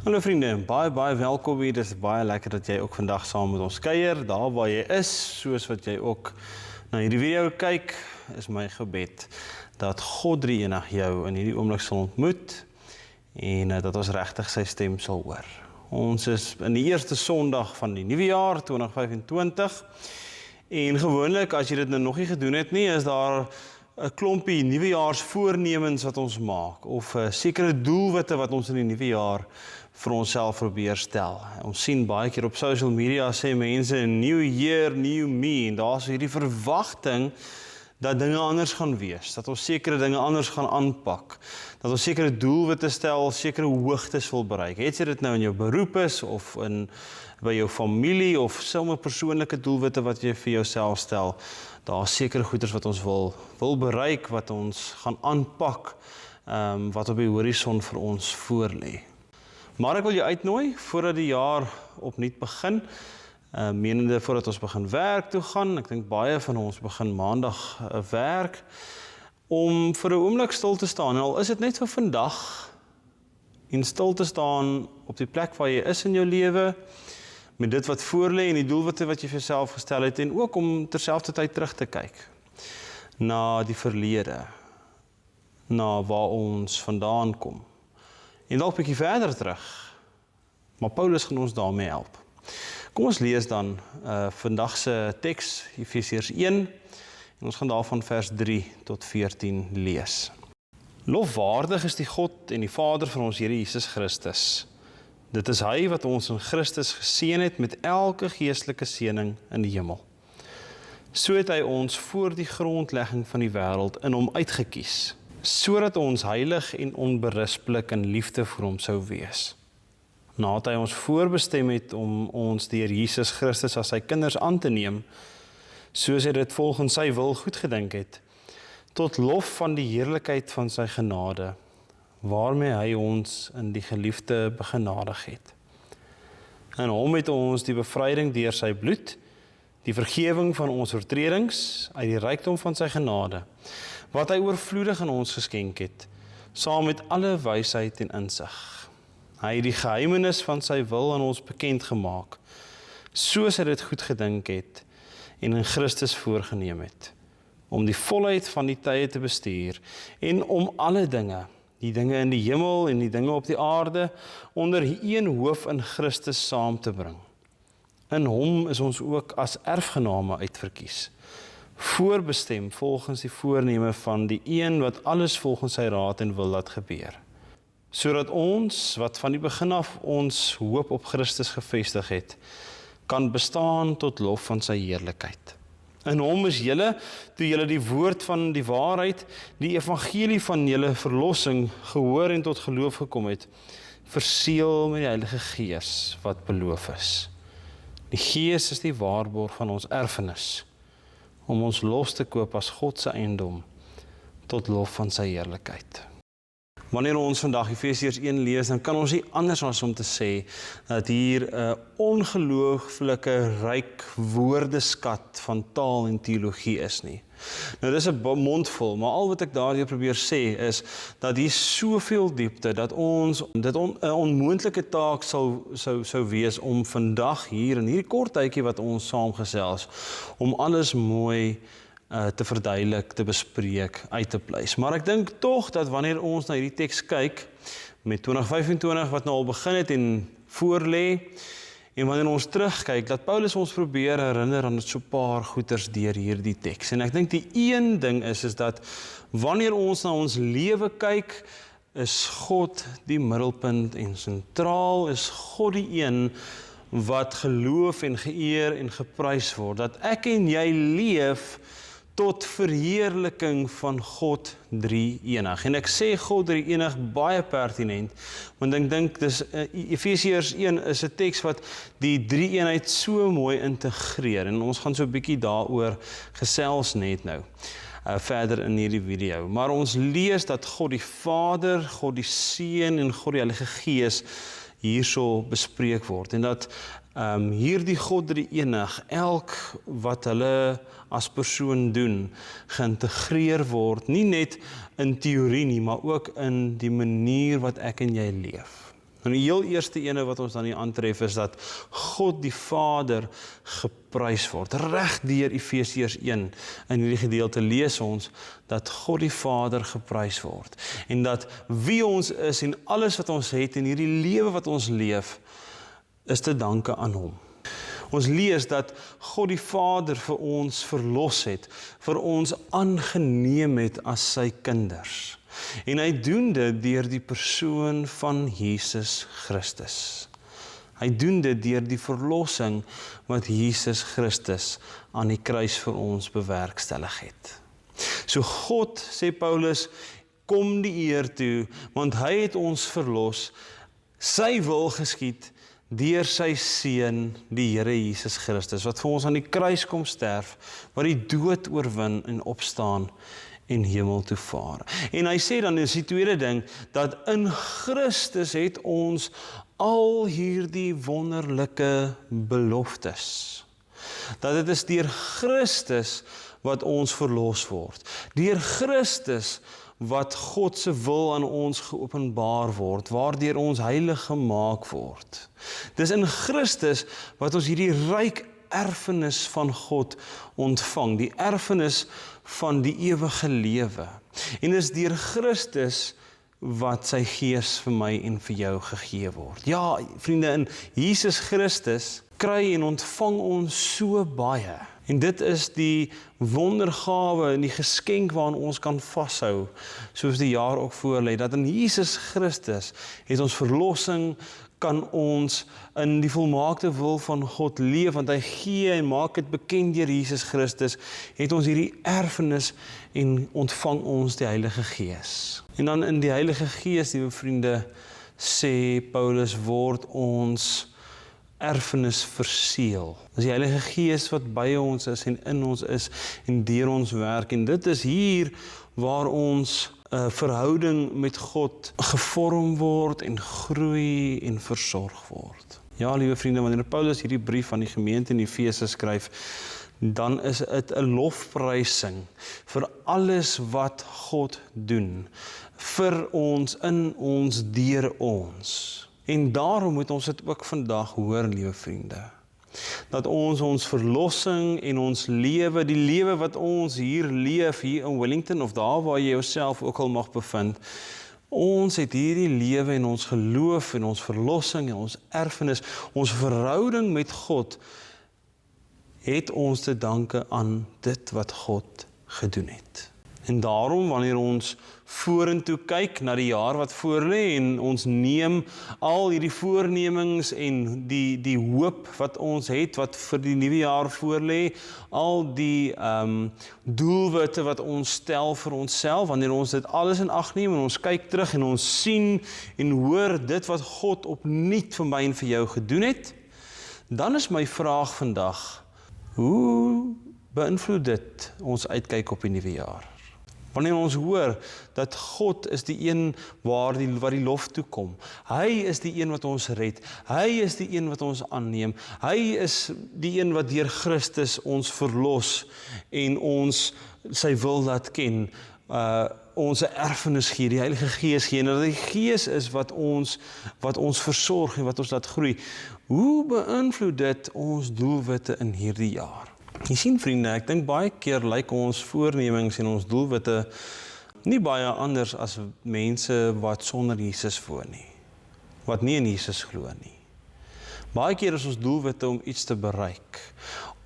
Hallo vriende, baie welkom hier. Dit is baie lekker dat jy ook vandag saam met ons kuier, daar waar jy is, soos wat jy ook na hierdie video kyk, is my gebed dat God Drie-enig jou in hierdie oomblik sal ontmoet en dat ons regtig sy stem sal hoor. Ons is in die eerste Sondag van die nuwe jaar 2025 en gewoonlik as jy dit nou nog nie gedoen het nie, is daar 'n klompie nuwejaarsvoornemens wat ons maak of sekere doelwitte wat ons in die nuwe jaar vir onsself probeer stel. Ons sien baie keer op social media sê mense new year, new me en daar is hierdie verwagting dat dinge anders gaan wees, dat ons sekere dinge anders gaan aanpak, dat ons sekere doelwitte stel, sekere hoogtes wil bereik. Het jy dit nou in jou beroep is of by jou familie of sommer persoonlike doelwitte wat jy vir jouself stel, daar is sekere goeders wat ons wil bereik, wat ons gaan aanpak, wat op die horison vir ons voorlê. Maar ek wil jou uitnooi, voordat die jaar opnuut begin, menende voordat ons begin werk toe gaan, ek dink baie van ons begin maandag werk, om vir 'n oomblik stil te staan, en al is dit net vir vandag, en stil te staan op die plek waar jy is in jou lewe, met dit wat voorlê en die doelwitte wat jy vir jouself gestel het, en ook om terselfdertyd terug te kyk na die verlede, na waar ons vandaan kom, en dalk 'n bietjie verder terug, maar Paulus gaan ons daarmee help. Kom ons lees dan vandag se teks, Efesiërs 1, en ons gaan daarvan vers 3 tot 14 lees. Lofwaardig is die God en die Vader van ons Here Jesus Christus. Dit is hy wat ons in Christus geseën het met elke geestelike seëning in die hemel. So het hy ons voor die grondlegging van die wêreld in hom uitgekies, sodat ons heilig en onberispelik in liefde vir hom sou wees. Nadat hy ons voorbestem het om ons deur Jesus Christus as sy kinders aan te neem, soos hy dit volgens sy wil goedgedink het, tot lof van die heerlikheid van sy genade, waarmee hy ons in die geliefde begenadig het. In hom het ons die bevryding deur sy bloed, die vergewing van ons oortredings uit die rykdom van sy genade, wat hy oorvloedig aan ons geskenk het, saam met alle wysheid en insig. Hy het die geheimenis van sy wil aan ons bekend gemaak, soos hy dit goedgedink het en in Christus voorgeneem het, om die volheid van die tye te bestuur en om alle dinge, die dinge in die hemel en die dinge op die aarde, onder een hoof in Christus saam te bring. In hom is ons ook as erfgename uitverkies, voorbestem volgens die voorneme van die een wat alles volgens sy raad en wil laat gebeur, sodat ons, wat van die begin af ons hoop op Christus gevestig het, kan bestaan tot lof van sy heerlikheid. In hom is julle, toe julle die woord van die waarheid, die evangelie van julle verlossing gehoor en tot geloof gekom het, verseël met die Heilige Gees wat beloof is. Die Gees is die waarborg van ons erfenis, om ons los te koop as God se eiendom, tot lof van sy heerlikheid. Wanneer ons vandag Efesiërs 1 lees, dan kan ons nie anders as om te sê dat hier 'n ongelooflike ryk woordeskat van taal en teologie is nie. Nou dis 'n mondvol, maar al wat ek daardeur probeer sê is dat hier soveel diepte dat ons dit 'n onmoontlike taak sou wees om vandag hier in hierdie kort tydjie wat ons saamgesels, om alles mooi te verduidelik, te bespreek, uit te pleis. Maar ek dink tog dat wanneer ons na hierdie teks kyk, met 2025 wat nou al begin het en voorlê, en wanneer ons terugkyk, dat Paulus ons probeer herinner aan so 'n paar goeters deur hierdie teks. En ek dink die een ding is dat wanneer ons na ons lewe kyk, is God die middelpunt en sentraal is God die een wat geloof en geëer en geprys word. Dat ek en jy leef tot verheerliking van God Drie-enig. En ek sê God Drie-enig baie pertinent, want ek dink dis Efesiërs 1 is 'n teks wat die drie-eenheid so mooi integreer, en ons gaan so 'n bietjie daaroor gesels net nou, verder in hierdie video. Maar ons lees dat God die Vader, God die Seun en God die Heilige Gees hierso bespreek word, en dat hierdie God Drie-enig, elk wat hulle as persoon doen, geïntegreer word, nie net in teorie nie, maar ook in die manier wat ek en jy leef. En die heel eerste ene wat ons dan hier aantref is dat God die Vader geprys word. Reg deur Efesiërs 1 in hierdie gedeelte lees ons dat God die Vader geprys word. En dat wie ons is en alles wat ons het en hierdie lewe wat ons leef, is te danke aan hom. Ons lees dat God die Vader vir ons verlos het, vir ons aangeneem het as sy kinders. En hy doen dit deur die persoon van Jesus Christus. Hy doen dit deur die verlossing wat Jesus Christus aan die kruis vir ons bewerkstellig het. So God, sê Paulus, kom die eer toe, want hy het ons verlos, sy wil geskied, deur sy seun, die Here Jesus Christus, wat vir ons aan die kruis kom sterf, wat die dood oorwin en opstaan en hemel toe vaar. En hy sê dan, is die tweede ding, dat in Christus het ons al hierdie wonderlike beloftes. Dat dit is deur Christus wat ons verlos word. Deur Christus wat God se wil aan ons geopenbaar word, waardeur ons heilig gemaak word. Dis in Christus wat ons hierdie ryk erfenis van God ontvang, die erfenis van die ewige lewe. En dis deur Christus wat sy gees vir my en vir jou gegee word. Ja, vriende, in Jesus Christus kry en ontvang ons so baie. En dit is die wondergawe en die geskenk waaraan ons kan vashou, soos die jaar ook voorlê, dat in Jesus Christus het ons verlossing, kan ons in die volmaakte wil van God leef, want hy gee en maak dit bekend deur Jesus Christus, het ons hierdie erfenis en ontvang ons die Heilige Gees. En dan in die Heilige Gees, liewe vriende, sê Paulus, word ons erfenis verseël. Dis die Heilige Gees wat by ons is en in ons is en deur ons werk. En dit is hier waar ons verhouding met God gevorm word en groei en versorg word. Ja, liewe vriende, wanneer Paulus hierdie brief aan die gemeente in Efese skryf, dan is dit 'n lofprysing vir alles wat God doen, vir ons, in ons, deur ons. En daarom moet ons dit ook vandag hoor, liewe vriende, dat ons verlossing en ons lewe, die lewe wat ons hier leef, hier in Wellington, of daar waar jy jouself ook al mag bevind, ons het hierdie lewe en ons geloof en ons verlossing en ons erfenis, ons verhouding met God, het ons te danke aan dit wat God gedoen het. En daarom, wanneer ons vorentoe kyk na die jaar wat voorlê en ons neem al hierdie voornemings en die hoop wat ons het, wat vir die nuwe jaar voorlê, al die doelwitte wat ons stel vir onsself, wanneer ons dit alles in ag neem en ons kyk terug en ons sien en hoor dit wat God opnuut vir my en vir jou gedoen het, dan is my vraag vandag, hoe beïnvloed dit ons uitkyk op die nuwe jaar? Wanneer ons hoor dat God is die een waar die lof toe kom. Hy is die een wat ons red. Hy is die een wat ons aanneem. Hy is die een wat deur Christus ons verlos en ons sy wil laat ken. Ons erfenis gee, die Heilige Gees gee. En dat die Gees is wat ons versorg en wat ons laat groei. Hoe beïnvloed dit ons doelwitte in hierdie jaar? Jy sien, vriende, ek dink baie keer lyk ons voornemings en ons doelwitte nie baie anders as mense wat sonder Jesus woon nie, wat nie in Jesus glo nie. Baie keer is ons doelwitte om iets te bereik,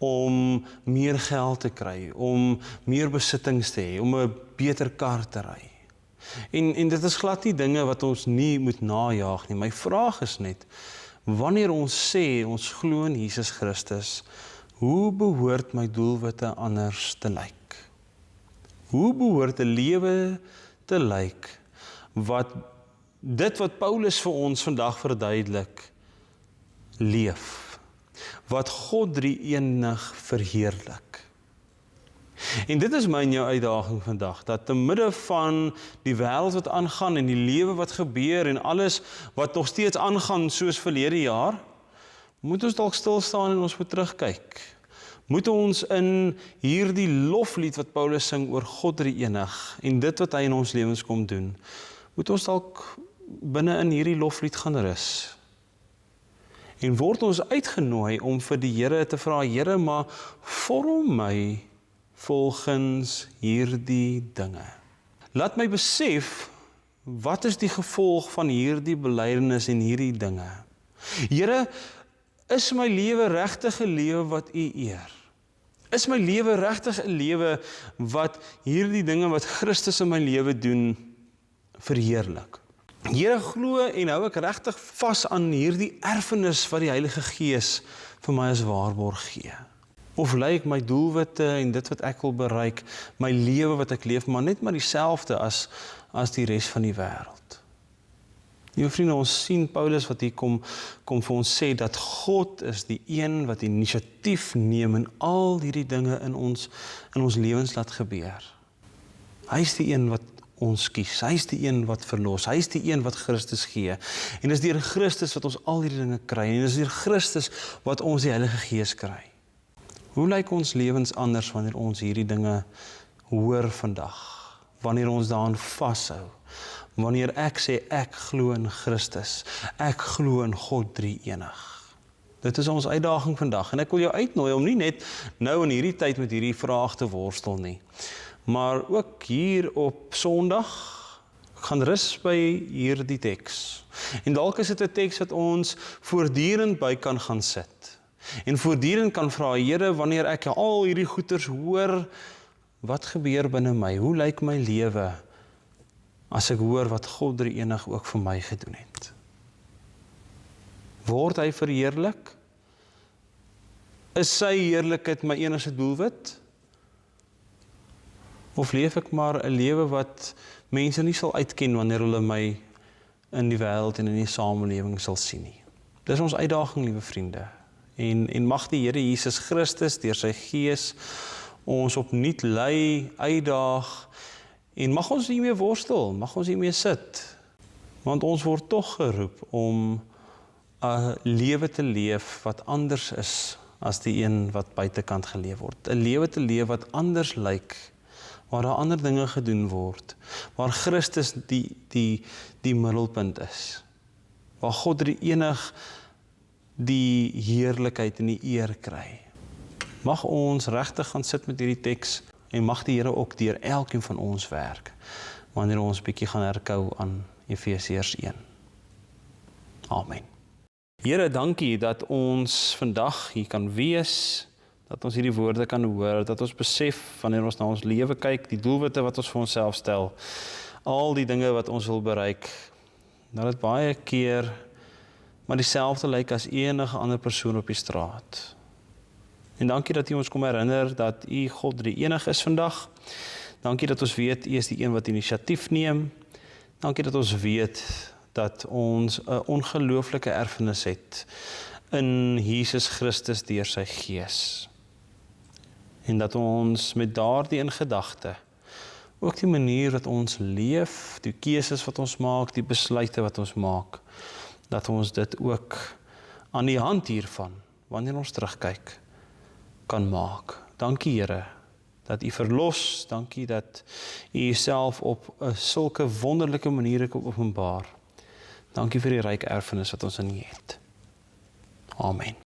om meer geld te kry, om meer besittings te hê, om 'n beter kar te ry. En dit is glad nie dinge wat ons nie moet najaag nie. My vraag is net, wanneer ons sê ons glo in Jesus Christus, hoe behoort my doelwitte anders te lyk? Hoe behoort 'n lewe te lyk wat dit wat Paulus vir ons vandag verduidelik, leef? Wat God drie-enig verheerlik. En dit is my en jou uitdaging vandag, dat te midde van die wêreld wat aangaan en die lewe wat gebeur en alles wat nog steeds aangaan soos verlede jaar, moet ons dalk stil staan en ons moet terugkyk. Moet ons in hierdie loflied wat Paulus sing oor God drie-enig en dit wat hy in ons lewens kom doen, moet ons dalk binne in hierdie loflied gaan rus. En word ons uitgenooi om vir die Here te vra, Here, maar vorm my volgens hierdie dinge. Laat my besef, wat is die gevolg van hierdie belydenis en hierdie dinge? Here, is my lewe regtig 'n lewe wat U eer? Is my lewe regtig 'n lewe wat hierdie dinge wat Christus in my lewe doen, verheerlik? Here, glo en hou ek regtig vas aan hierdie erfenis wat die Heilige Gees vir my as waarborg gee? Of lyk my doelwitte en dit wat ek wil bereik, my lewe wat ek leef, maar net maar dieselfde as die res van die wêreld? Jou vriende, ons sien Paulus wat hier kom vir ons sê dat God is die een wat inisiatief neem en al hierdie dinge in ons lewens laat gebeur. Hy is die een wat ons kies, hy is die een wat verlos, hy is die een wat Christus gee. En dis deur Christus wat ons al hierdie dinge kry, en dis deur Christus wat ons die Heilige Gees kry. Hoe lyk ons lewens anders wanneer ons hierdie dinge hoor vandag? Wanneer ons daaraan vashou? Wanneer ek sê ek glo in Christus, ek glo in God drie-enig. Dit is ons uitdaging vandag, en ek wil jou uitnooi om nie net nou in hierdie tyd met hierdie vraag te worstel nie, maar ook hier op Sondag gaan rus by hierdie teks. En dalk is dit 'n teks wat ons voortdurend by kan gaan sit. En voortdurend kan vra, Here, wanneer ek al hierdie goeters hoor, wat gebeur binne my? Hoe lyk my lewe as ek hoor wat God drie-enig ook vir my gedoen het? Word hy verheerlik? Is sy heerlikheid my enigste doelwit? Of leef ek maar 'n lewe wat mense nie sal uitken wanneer hulle my in die wêreld en in die samelewing sal sien nie? Dis ons uitdaging, liewe vriende. En mag die Here Jesus Christus deur sy Gees ons opnuut lei, uitdaag, en mag ons nie meer worstel, mag ons nie meer sit, want ons word tog geroep om 'n lewe te leef wat anders is as die een wat buitekant geleef word. 'n Lewe te leef wat anders lyk, waar daar ander dinge gedoen word, waar Christus die middelpunt is, waar God drie-enig die heerlikheid en die eer kry. Mag ons regtig gaan sit met hierdie teks, en mag die Here ook deur elkeen van ons werk, wanneer ons bietjie gaan herkou aan Efesiërs 1. Amen. Here, dankie dat ons vandag hier kan wees, dat ons hierdie woorde kan hoor, dat ons besef wanneer ons na ons lewe kyk, die doelwitte wat ons vir onsself stel, al die dinge wat ons wil bereik, dat dit baie keer maar dieselfde lyk as enige ander persoon op die straat. En dankie dat U ons kom herinner dat U God drie-enig is vandag. Dankie dat ons weet U is die een wat inisiatief neem. Dankie dat ons weet dat ons 'n ongelooflike erfenis het in Jesus Christus deur sy Gees. En dat ons met daardie in gedagte ook die manier wat ons leef, die keuses wat ons maak, die besluite wat ons maak, dat ons dit ook aan die hand hiervan, wanneer ons terugkyk, kan maak. Dankie Here, dat U verlos, dankie dat U Uself op 'n sulke wonderlike maniere kan openbaar. Dankie vir die ryke erfenis wat ons in U het. Amen.